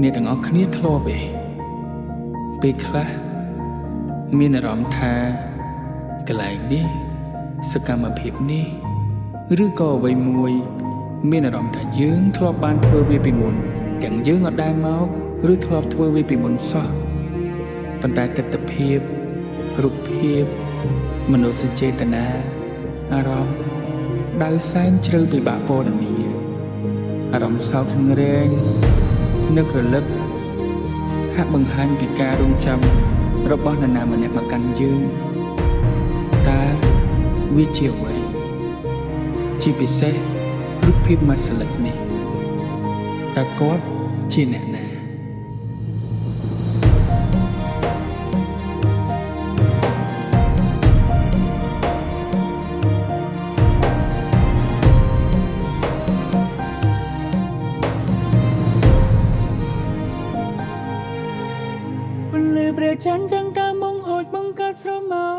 អ្នកទាំងអស់គ្នាធ្លាប់ពេលខ្លះមានអារម្មណ៍ថាកន្លែងនេះសកម្មភាពនេះឬក៏អ្វីមួយមានអារម្មណ៍ថាយើងធ្លាប់បានធ្វើវាពីមុនទាំងយើងអត់ដែលមកឬធ្លាប់ធ្វើវាពីមុនសោះប៉ុន្តែទិដ្ឋភាពរូបភាពមនោសញ្ចេតនាអារម្មណ៍ដៅសែនជ្រៅពិបាកពណ៌នាអារម្មណ៍សោកសង្រេងនឹករលឹកហាក់បង្ហាញពីការរងចាំរបស់នរណាម្នាក់មកកាន់យើងតើវាជាអ្វីជាពិសេសរូបភាពមួយស្លឹកនេះតើគាត់ជាអ្នកណាព្រះច័ន្ទចាំងតាមបង្ហូចបង្កើតស្រមោ